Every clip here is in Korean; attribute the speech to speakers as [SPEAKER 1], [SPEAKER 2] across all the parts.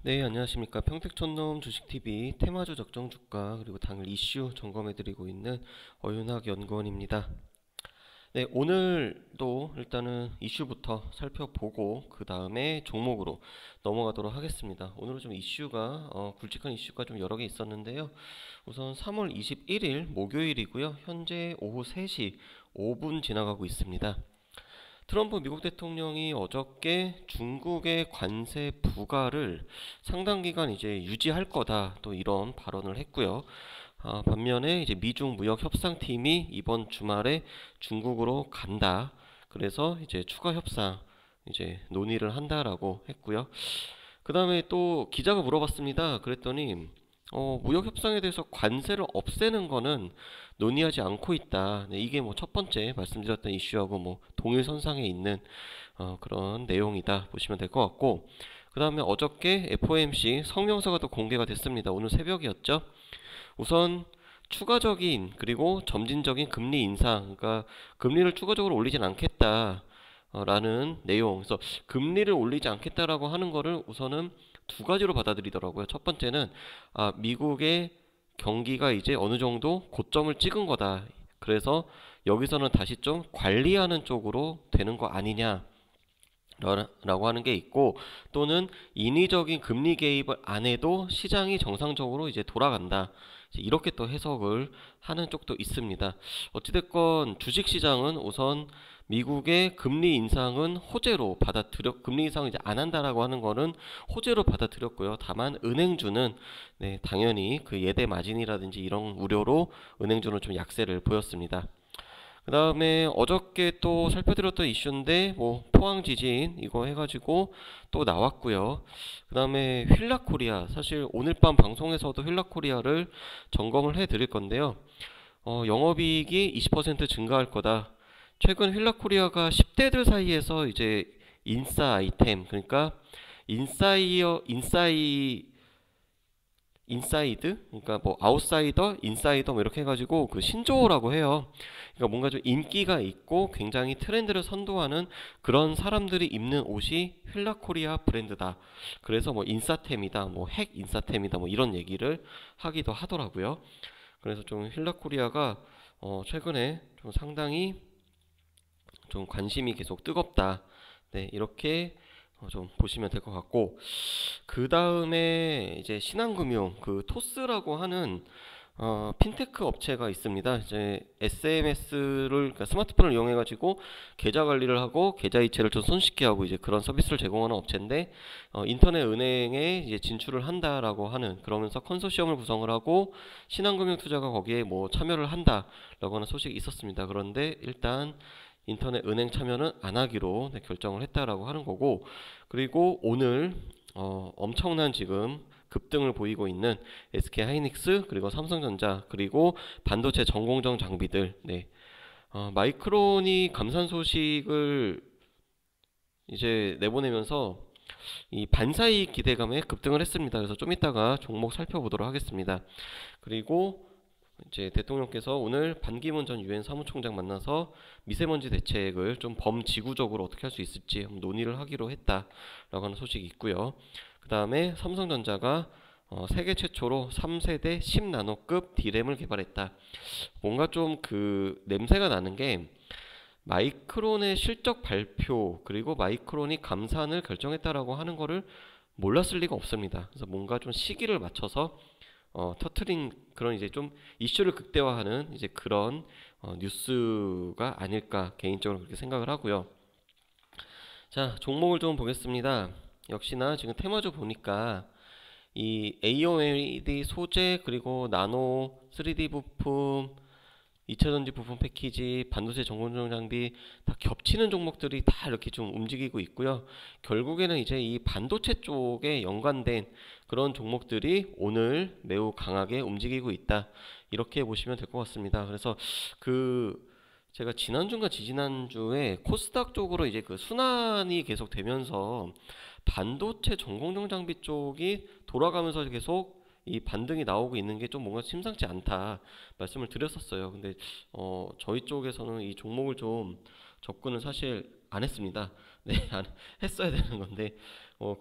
[SPEAKER 1] 네, 안녕하십니까. 평택촌놈 주식TV 테마주 적정주가 그리고 당일 이슈 점검해드리고 있는 어윤학 연구원입니다. 네, 오늘도 일단은 이슈부터 살펴보고 그 다음에 종목으로 넘어가도록 하겠습니다. 오늘은 좀 이슈가 굵직한 이슈가 좀 여러 개 있었는데요. 우선 3월 21일 목요일이고요. 현재 오후 3시 5분 지나가고 있습니다. 트럼프 미국 대통령이 어저께 중국의 관세 부과를 상당 기간 이제 유지할 거다 또 이런 발언을 했고요. 반면에 이제 미중 무역 협상팀이 이번 주말에 중국으로 간다. 그래서 이제 추가 협상 이제 논의를 한다라고 했고요. 그 다음에 또 기자가 물어봤습니다. 그랬더니 무역 협상에 대해서 관세를 없애는 거는 논의하지 않고 있다. 네, 이게 뭐 첫 번째 말씀드렸던 이슈하고 뭐 동일선상에 있는 그런 내용이다 보시면 될 것 같고, 그 다음에 어저께 FOMC 성명서가 또 공개가 됐습니다. 오늘 새벽이었죠. 우선 추가적인 그리고 점진적인 금리 인상, 그러니까 금리를 추가적으로 올리진 않겠다 라는 내용. 그래서 금리를 올리지 않겠다라고 하는 거를 우선은 두 가지로 받아들이더라고요. 첫 번째는 미국의 경기가 이제 어느 정도 고점을 찍은 거다. 그래서 여기서는 다시 좀 관리하는 쪽으로 되는 거 아니냐 라고 하는 게 있고, 또는 인위적인 금리 개입을 안 해도 시장이 정상적으로 이제 돌아간다, 이렇게 또 해석을 하는 쪽도 있습니다. 어찌됐건 주식시장은 우선 미국의 금리 인상은 호재로 금리 인상을 이제 안 한다라고 하는 거는 호재로 받아들였고요. 다만 은행주는 네, 당연히 그 예대 마진이라든지 이런 우려로 은행주는 좀 약세를 보였습니다. 그 다음에 어저께 또 살펴드렸던 이슈인데 뭐 포항 지진 이거 해가지고 또 나왔고요. 그 다음에 휠라코리아, 사실 오늘 밤 방송에서도 휠라코리아를 점검을 해드릴 건데요. 영업이익이 20% 증가할 거다. 최근 휠라코리아가 10대들 사이에서 이제 인싸 아이템, 그러니까 인사이드, 그러니까 뭐 아웃사이더, 인사이더 뭐 이렇게 해가지고 그 신조어라고 해요. 그러니까 뭔가 좀 인기가 있고 굉장히 트렌드를 선도하는 그런 사람들이 입는 옷이 휠라코리아 브랜드다. 그래서 뭐 인싸템이다, 뭐 핵 인싸템이다, 뭐 이런 얘기를 하기도 하더라고요. 그래서 좀 휠라코리아가 최근에 좀 상당히 좀 관심이 계속 뜨겁다. 네, 이렇게 좀 보시면 될 것 같고, 그 다음에 이제 신한금융 그 토스라고 하는 핀테크 업체가 있습니다. 이제 SMS를, 그러니까 스마트폰을 이용해 가지고 계좌 관리를 하고 계좌 이체를 좀 손쉽게 하고 이제 그런 서비스를 제공하는 업체인데, 인터넷 은행에 이제 진출을 한다라고 하는, 그러면서 컨소시엄을 구성을 하고 신한금융투자가 거기에 뭐 참여를 한다라고 하는 소식이 있었습니다. 그런데 일단 인터넷 은행 참여는 안 하기로 결정을 했다라고 하는 거고, 그리고 오늘 엄청난 지금 급등을 보이고 있는 SK 하이닉스 그리고 삼성전자 그리고 반도체 전공정 장비들, 네. 마이크론이 감산 소식을 이제 내보내면서 이 반사이익 기대감에 급등을 했습니다. 그래서 좀 이따가 종목 살펴보도록 하겠습니다. 그리고 이제 대통령께서 오늘 반기문 전 유엔 사무총장 만나서 미세먼지 대책을 좀 범지구적으로 어떻게 할 수 있을지 논의를 하기로 했다라고 하는 소식이 있고요. 그 다음에 삼성전자가 세계 최초로 3세대 10나노급 D램을 개발했다. 뭔가 좀 그 냄새가 나는 게, 마이크론의 실적 발표 그리고 마이크론이 감산을 결정했다라고 하는 거를 몰랐을 리가 없습니다. 그래서 뭔가 좀 시기를 맞춰서 터트린 그런 이제 좀 이슈를 극대화하는 이제 그런 뉴스가 아닐까 개인적으로 그렇게 생각을 하고요. 자, 종목을 좀 보겠습니다. 역시나 지금 테마주 보니까 이 AOLED 소재 그리고 나노 3D 부품, 2차전지 부품 패키지, 반도체 전공정 장비 다 겹치는 종목들이 다 이렇게 좀 움직이고 있고요. 결국에는 이제 이 반도체 쪽에 연관된 그런 종목들이 오늘 매우 강하게 움직이고 있다, 이렇게 보시면 될 것 같습니다. 그래서 제가 지난주인가 지지난주에 코스닥 쪽으로 이제 그 순환이 계속 되면서 반도체 전공정 장비 쪽이 돌아가면서 계속 이 반등이 나오고 있는 게 좀 뭔가 심상치 않다 말씀을 드렸었어요. 근데 저희 쪽에서는 이 종목을 좀 접근을 사실 안 했습니다. 네, 했어야 되는 건데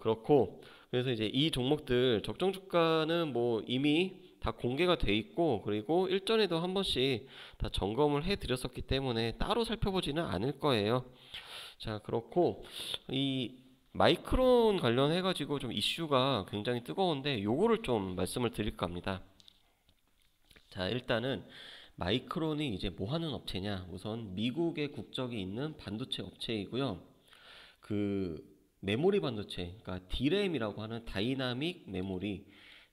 [SPEAKER 1] 그렇고 그래서 이제 이 종목들 적정 주가는 뭐 이미 다 공개가 돼 있고 그리고 일전에도 한 번씩 다 점검을 해 드렸었기 때문에 따로 살펴보지는 않을 거예요. 자, 그렇고 이 마이크론 관련해 가지고 좀 이슈가 굉장히 뜨거운데 요거를 좀 말씀을 드릴까 합니다. 자, 일단은 마이크론이 이제 뭐 하는 업체냐? 우선 미국의 국적이 있는 반도체 업체이고요. 그 메모리 반도체, 그러니까 D램이라고 하는 다이나믹 메모리,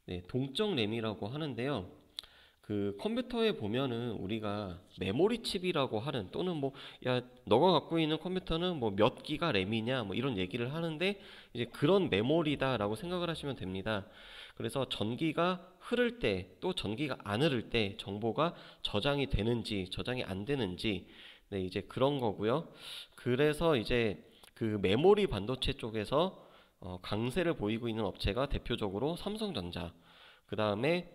[SPEAKER 1] 네, 동적 램이라고 하는데요. 그 컴퓨터에 보면은 우리가 메모리 칩이라고 하는 또는 뭐 야 너가 갖고 있는 컴퓨터는 뭐 몇 기가 램이냐 뭐 이런 얘기를 하는데 이제 그런 메모리다라고 생각을 하시면 됩니다. 그래서 전기가 흐를 때 또 전기가 안 흐를 때 정보가 저장이 되는지 저장이 안 되는지 네 이제 그런 거고요. 그래서 이제 그 메모리 반도체 쪽에서 강세를 보이고 있는 업체가 대표적으로 삼성전자, 그 다음에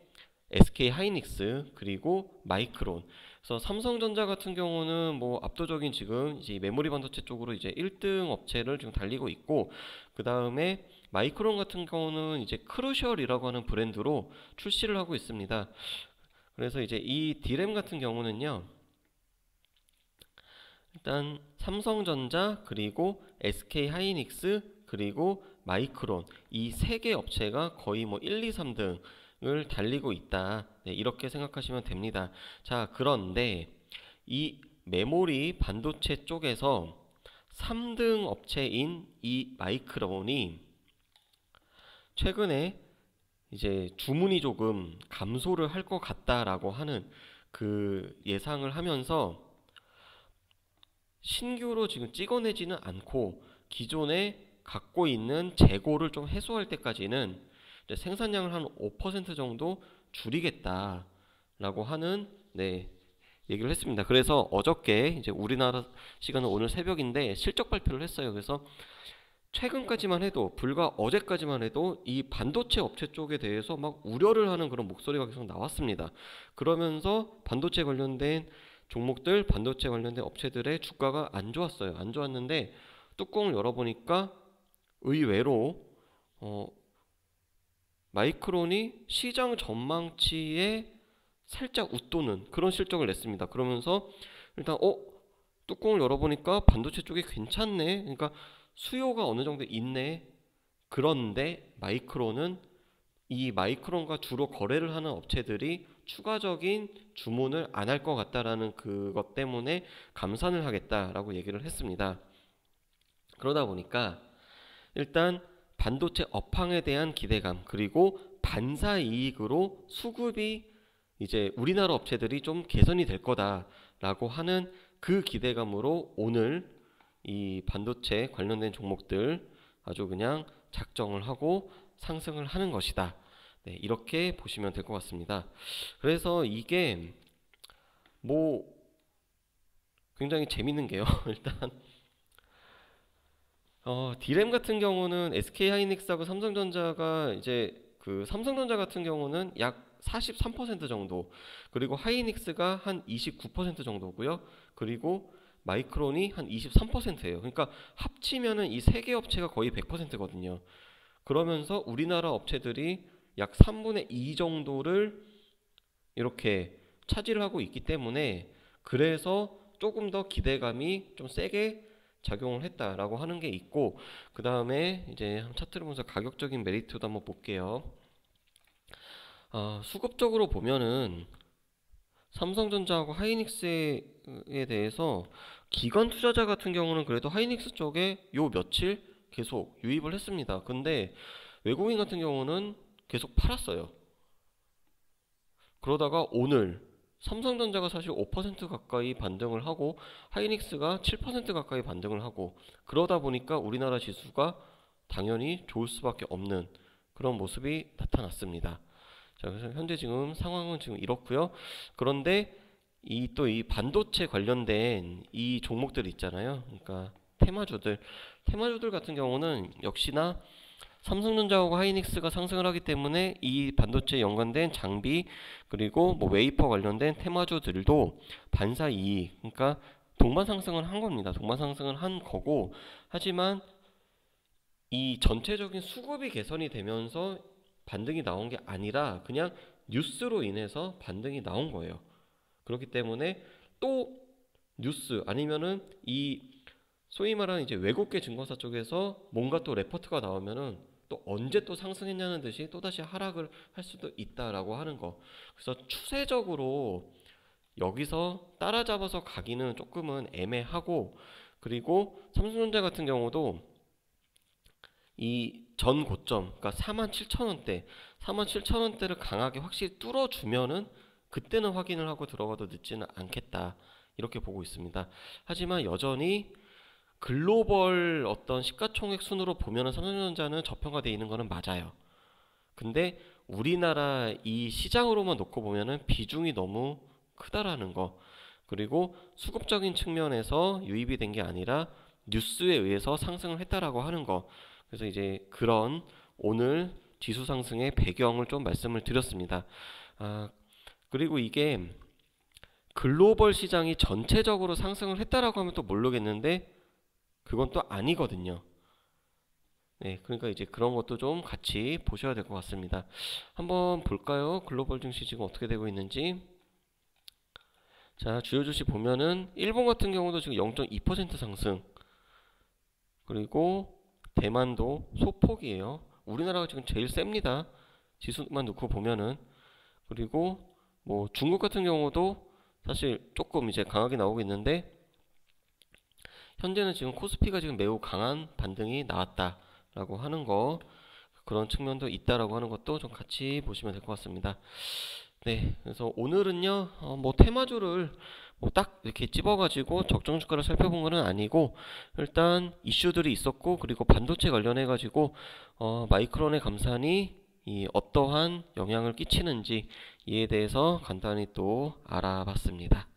[SPEAKER 1] SK 하이닉스 그리고 마이크론. 그래서 삼성전자 같은 경우는 뭐 압도적인 지금 이제 메모리 반도체 쪽으로 이제 1등 업체를 지금 달리고 있고 그 다음에 마이크론 같은 경우는 이제 크루셜이라고 하는 브랜드로 출시를 하고 있습니다. 그래서 이제 이 D램 같은 경우는요. 일단 삼성전자 그리고 SK 하이닉스 그리고 마이크론 이 세 개 업체가 거의 뭐 1, 2, 3등을 달리고 있다. 네, 이렇게 생각하시면 됩니다. 자, 그런데 이 메모리 반도체 쪽에서 3등 업체인 이 마이크론이 최근에 이제 주문이 조금 감소를 할 것 같다라고 하는 그 예상을 하면서 신규로 지금 찍어내지는 않고 기존에 갖고 있는 재고를 좀 해소할 때까지는 생산량을 한 5% 정도 줄이겠다라고 하는 네, 얘기를 했습니다. 그래서 어저께 이제 우리나라 시간은 오늘 새벽인데 실적 발표를 했어요. 그래서 최근까지만 해도 불과 어제까지만 해도 이 반도체 업체 쪽에 대해서 막 우려를 하는 그런 목소리가 계속 나왔습니다. 그러면서 반도체 관련된 종목들, 반도체 관련된 업체들의 주가가 안 좋았어요. 안 좋았는데 뚜껑을 열어보니까 의외로 마이크론이 시장 전망치에 살짝 웃도는 그런 실적을 냈습니다. 그러면서 일단 뚜껑을 열어보니까 반도체 쪽이 괜찮네. 그러니까 수요가 어느 정도 있네. 그런데 마이크론은 이 마이크론과 주로 거래를 하는 업체들이 추가적인 주문을 안 할 것 같다라는 그것 때문에 감산을 하겠다라고 얘기를 했습니다. 그러다 보니까 일단 반도체 업황에 대한 기대감 그리고 반사 이익으로 수급이 이제 우리나라 업체들이 좀 개선이 될 거다라고 하는 그 기대감으로 오늘 이 반도체 관련된 종목들 아주 그냥 작정을 하고 상승을 하는 것이다. 네, 이렇게 보시면 될 것 같습니다. 그래서 이게 뭐 굉장히 재밌는 게요. 일단 D램 같은 경우는 SK 하이닉스하고 삼성전자가 이제 그 삼성전자 같은 경우는 약 43% 정도, 그리고 하이닉스가 한 29% 정도고요. 그리고 마이크론이 한 23%예요. 그러니까 합치면은 이 세 개 업체가 거의 100%거든요. 그러면서 우리나라 업체들이 약 3분의 2 정도를 이렇게 차지를 하고 있기 때문에 그래서 조금 더 기대감이 좀 세게 작용을 했다라고 하는 게 있고, 그 다음에 이제 차트를 보면서 가격적인 메리트도 한번 볼게요. 수급적으로 보면은 삼성전자하고 하이닉스에 대해서 기관 투자자 같은 경우는 그래도 하이닉스 쪽에 요 며칠 계속 유입을 했습니다. 근데 외국인 같은 경우는 계속 팔았어요. 그러다가 오늘 삼성전자가 사실 5% 가까이 반등을 하고 하이닉스가 7% 가까이 반등을 하고, 그러다 보니까 우리나라 지수가 당연히 좋을 수밖에 없는 그런 모습이 나타났습니다. 자, 그래서 현재 지금 상황은 지금 이렇고요. 그런데 이 반도체 관련된 이 종목들 있잖아요. 그러니까 테마주들 같은 경우는 역시나 삼성전자하고 하이닉스가 상승을 하기 때문에 이 반도체 연관된 장비 그리고 뭐 웨이퍼 관련된 테마주들도 반사 이익, 그러니까 동반 상승을 한 겁니다. 동반 상승을 한 거고, 하지만 이 전체적인 수급이 개선이 되면서 반등이 나온 게 아니라 그냥 뉴스로 인해서 반등이 나온 거예요. 그렇기 때문에 또 뉴스 아니면은 이 소위 말하는 이제 외국계 증권사 쪽에서 뭔가 또 레포트가 나오면은 또 언제 또 상승했냐는 듯이 또다시 하락을 할 수도 있다라고 하는 거. 그래서 추세적으로 여기서 따라잡아서 가기는 조금은 애매하고, 그리고 삼성전자 같은 경우도 이 전 고점, 그러니까 47,000원대, 47,000원대를 강하게 확실히 뚫어주면은 그때는 확인을 하고 들어가도 늦지는 않겠다. 이렇게 보고 있습니다. 하지만 여전히 글로벌 어떤 시가총액 순으로 보면은 삼성전자는 저평가되어 있는 거는 맞아요. 근데 우리나라 이 시장으로만 놓고 보면은 비중이 너무 크다라는 거. 그리고 수급적인 측면에서 유입이 된 게 아니라 뉴스에 의해서 상승을 했다라고 하는 거. 그래서 이제 그런 오늘 지수 상승의 배경을 좀 말씀을 드렸습니다. 그리고 이게 글로벌 시장이 전체적으로 상승을 했다라고 하면 또 모르겠는데 그건 또 아니거든요. 네, 그러니까 이제 그런 것도 좀 같이 보셔야 될 것 같습니다. 한번 볼까요? 글로벌 증시 지금 어떻게 되고 있는지. 자, 주요 주식 보면은 일본 같은 경우도 지금 0.2% 상승. 그리고 대만도 소폭이에요. 우리나라가 지금 제일 셉니다. 지수만 놓고 보면은. 그리고 뭐 중국 같은 경우도 사실 조금 이제 강하게 나오고 있는데 현재는 지금 코스피가 지금 매우 강한 반등이 나왔다라고 하는 거, 그런 측면도 있다라고 하는 것도 좀 같이 보시면 될 것 같습니다. 네, 그래서 오늘은요, 뭐 테마주를 뭐 딱 이렇게 찝어가지고 적정 주가를 살펴본 거는 아니고 일단 이슈들이 있었고, 그리고 반도체 관련해가지고 마이크론의 감산이 이 어떠한 영향을 끼치는지 이에 대해서 간단히 또 알아봤습니다.